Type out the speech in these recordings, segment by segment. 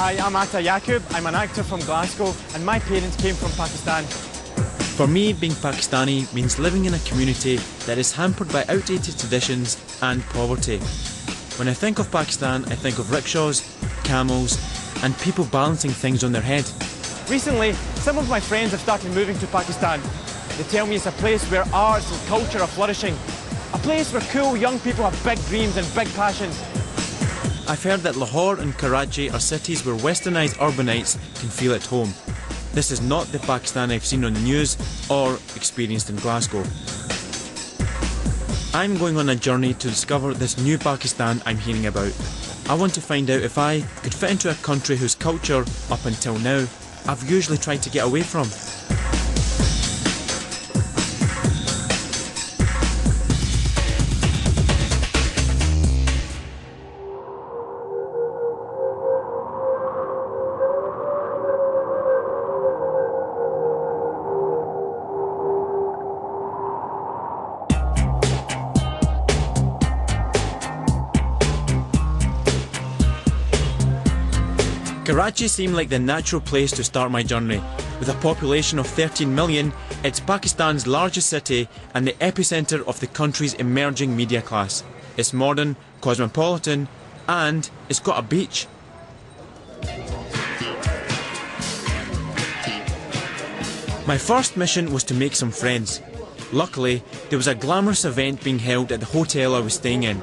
Hi, I'm Atta Yaqub. I'm an actor from Glasgow and my parents came from Pakistan. For me, being Pakistani means living in a community that is hampered by outdated traditions and poverty. When I think of Pakistan, I think of rickshaws, camels and people balancing things on their head. Recently, some of my friends have started moving to Pakistan. They tell me it's a place where arts and culture are flourishing. A place where cool young people have big dreams and big passions. I've heard that Lahore and Karachi are cities where westernised urbanites can feel at home. This is not the Pakistan I've seen on the news or experienced in Glasgow. I'm going on a journey to discover this new Pakistan I'm hearing about. I want to find out if I could fit into a country whose culture, up until now, I've usually tried to get away from. Karachi seemed like the natural place to start my journey. With a population of 13 million, it's Pakistan's largest city and the epicentre of the country's emerging media class. It's modern, cosmopolitan, and it's got a beach. My first mission was to make some friends. Luckily, there was a glamorous event being held at the hotel I was staying in.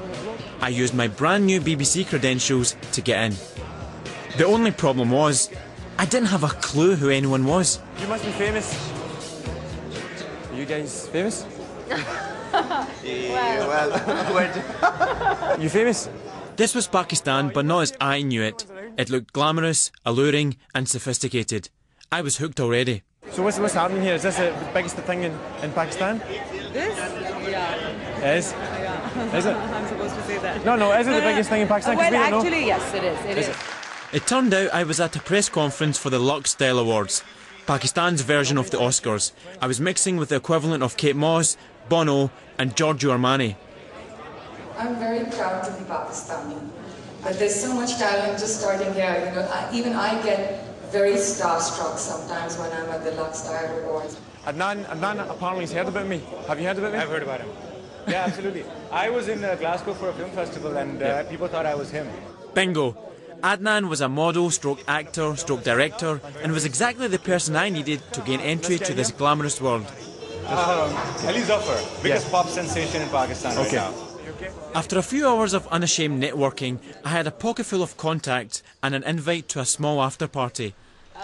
I used my brand new BBC credentials to get in. The only problem was, I didn't have a clue who anyone was. You must be famous. Are you guys famous? Well, You famous? This was Pakistan, but not as I knew it. It looked glamorous, alluring and sophisticated. I was hooked already. So what's happening here? Is this the biggest thing in Pakistan? This? Yeah. It is? Yeah. Is it? I'm supposed to say that. No, is it the biggest thing in Pakistan? 'Cause Well, we don't know. actually, yes, it is. It is. It turned out I was at a press conference for the Lux Style Awards, Pakistan's version of the Oscars. I was mixing with the equivalent of Kate Moss, Bono and Giorgio Armani. I'm very proud to be Pakistani, but there's so much talent just starting here. You know, even I get very starstruck sometimes when I'm at the Lux Style Awards. Adnan apparently has heard about me. Have you heard about me? I've heard about him. Yeah, absolutely. I was in Glasgow for a film festival and people thought I was him. Bingo! Adnan was a model, stroke actor, stroke director, and was exactly the person I needed to gain entry to this glamorous world. Ali Zafar, biggest pop sensation in Pakistan right now. After a few hours of unashamed networking, I had a pocket full of contacts and an invite to a small after party.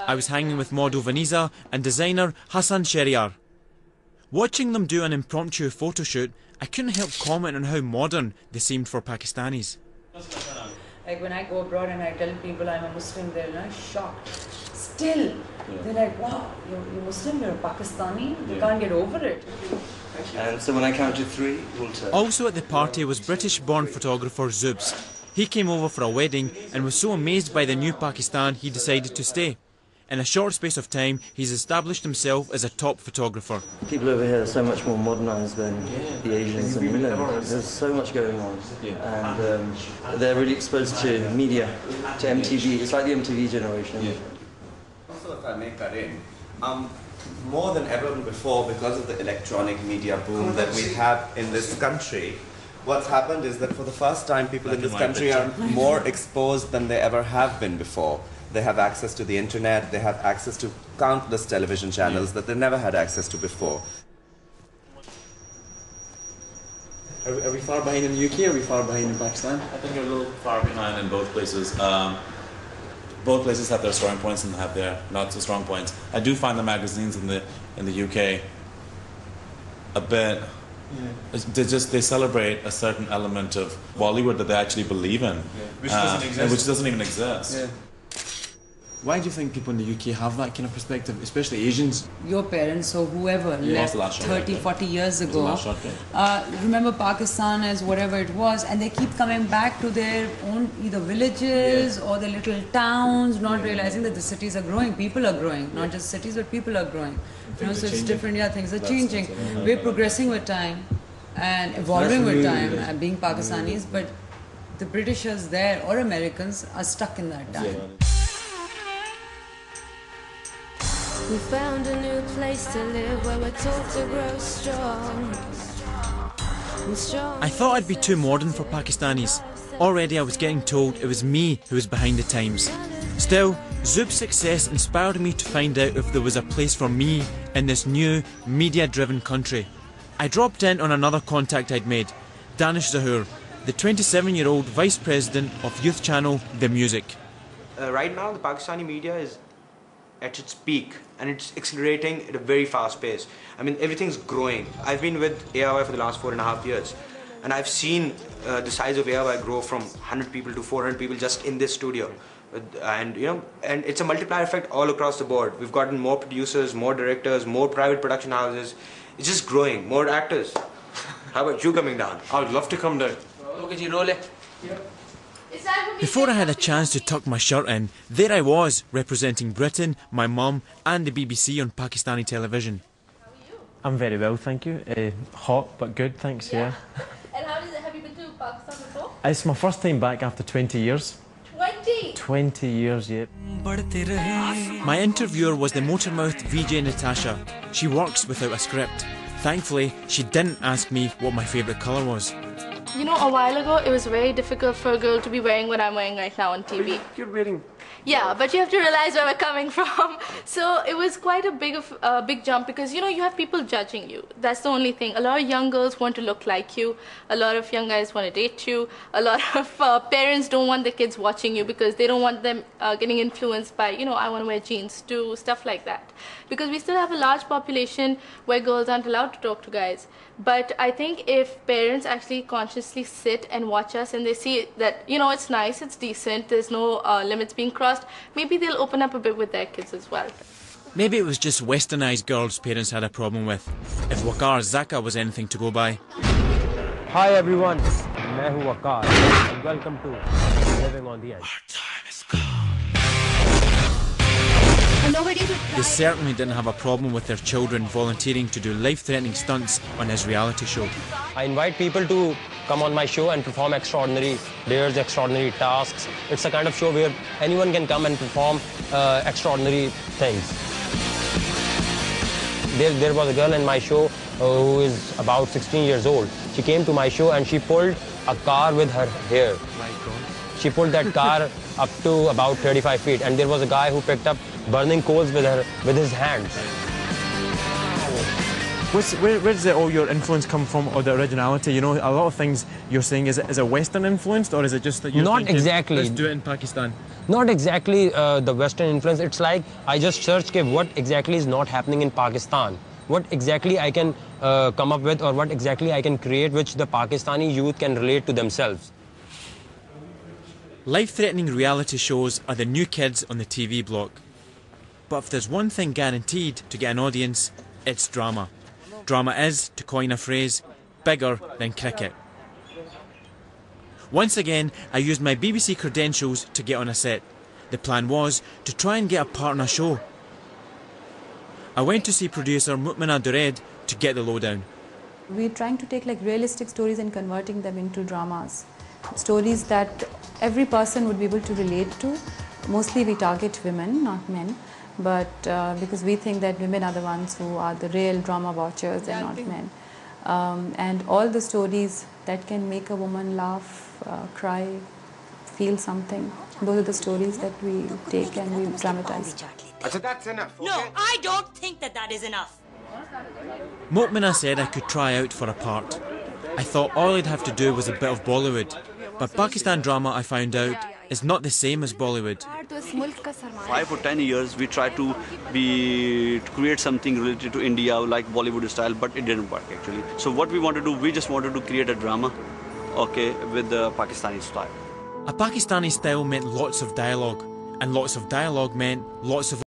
I was hanging with model Vaniza and designer Hassan Sheriar. Watching them do an impromptu photo shoot, I couldn't help comment on how modern they seemed for Pakistanis. Like when I go abroad and I tell people I'm a Muslim, they're like shocked. Still, they're like, wow, you're Muslim, you're a Pakistani? You can't get over it. and so when I count to three, we'll turn. Also at the party was British-born photographer Zubs. He came over for a wedding and was so amazed by the new Pakistan he decided to stay. In a short space of time, he's established himself as a top photographer. People over here are so much more modernised than the Asians in England. There's so much going on, and they're really exposed to media, to MTV. It's like the MTV generation. Also, if I make that in, more than ever before, because of the electronic media boom that we have in this country, what's happened is that for the first time, people in this country are more exposed than they ever have been before. They have access to the internet, they have access to countless television channels that they never had access to before. Are we far behind in the UK or are we far behind in Pakistan? I think we're a little far behind in both places. Both places have their strong points and have their not so strong points. I do find the magazines in the UK a bit. They celebrate a certain element of Bollywood that they actually believe in, which doesn't exist. and which doesn't even exist. Yeah. Why do you think people in the UK have that kind of perspective, especially Asians? Your parents or whoever left 30, 40 years ago, remember Pakistan as whatever it was, and they keep coming back to their own either villages or their little towns, not realizing that the cities are growing, people are growing, not just cities but people are growing. You know, so it's different, things are changing. We're progressing with time and evolving with time, being Pakistanis, but the Britishers there or Americans are stuck in that time. We found a new place to live where we're taught to grow strong. I thought I'd be too modern for Pakistanis. Already I was getting told it was me who was behind the times. Still, Zoob's success inspired me to find out if there was a place for me in this new, media-driven country. I dropped in on another contact I'd made, Danish Zahoor, the 27-year-old Vice President of youth channel The Music. Right now, the Pakistani media is at its peak and it's accelerating at a very fast pace. I mean, everything's growing. I've been with ARY for the last 4.5 years and I've seen the size of ARY grow from 100 people to 400 people just in this studio. And it's a multiplier effect all across the board. We've gotten more producers, more directors, more private production houses. It's just growing, more actors. How about you coming down? I would love to come down. Okay, you roll it. Before I had a chance to tuck my shirt in, there I was, representing Britain, my mum and the BBC on Pakistani television. How are you? I'm very well, thank you. Hot, but good, thanks, yeah. And how is it? Have you been to Pakistan before? It's my first time back after 20 years. 20? 20 years, yeah. My interviewer was the motormouthed VJ Natasha. She works without a script. Thankfully, she didn't ask me what my favourite colour was. You know, a while ago, it was very difficult for a girl to be wearing what I'm wearing right now on TV. You're wearing... Yeah, but you have to realize where we're coming from. So it was quite a big jump because, you know, you have people judging you. That's the only thing. A lot of young girls want to look like you. A lot of young guys want to date you. A lot of parents don't want their kids watching you because they don't want them getting influenced by, you know, I want to wear jeans too, stuff like that. Because we still have a large population where girls aren't allowed to talk to guys. But I think if parents actually consciously sit and watch us and they see that, you know, it's nice, it's decent, there's no limits being crossed, maybe they'll open up a bit with their kids as well. Maybe it was just westernised girls parents had a problem with. If Waqar Zaka was anything to go by. Hi everyone, मैं हूँ Waqar and welcome to Living on the Edge. They certainly didn't have a problem with their children volunteering to do life-threatening stunts on his reality show. I invite people to come on my show and perform extraordinary dares, extraordinary tasks. It's a kind of show where anyone can come and perform extraordinary things. There was a girl in my show who is about 16 years old. She came to my show and she pulled a car with her hair. She pulled that car up to about 35 feet and there was a guy who picked up burning coals with his hands. Where does all your influence come from, or the originality? You know, a lot of things you're saying, is it Western influenced, or is it just that you're not thinking, exactly. Let's do it in Pakistan? Not exactly the Western influence. It's like I just searched what exactly is not happening in Pakistan. What exactly I can come up with, or what exactly I can create which the Pakistani youth can relate to themselves. Life-threatening reality shows are the new kids on the TV block. But if there's one thing guaranteed to get an audience, it's drama. Drama is, to coin a phrase, bigger than cricket. Once again, I used my BBC credentials to get on a set. The plan was to try and get a part in a show. I went to see producer Mutmina Dured to get the lowdown. We're trying to take like realistic stories and converting them into dramas. Stories that every person would be able to relate to. Mostly we target women, not men. But because we think that women are the ones who are the real drama watchers and not men. And all the stories that can make a woman laugh, cry, feel something, those are the stories that we take and we dramatize. So that's enough, okay? No, I don't think that is enough. Mutmina said I could try out for a part. I thought all I'd have to do was a bit of Bollywood. But Pakistan drama, I found out, is not the same as Bollywood. 5 or 10 years we tried to create something related to India like Bollywood style, but it didn't work actually. So what we wanted to do, we just wanted to create a drama, okay, with the Pakistani style. A Pakistani style meant lots of dialogue, and lots of dialogue meant lots of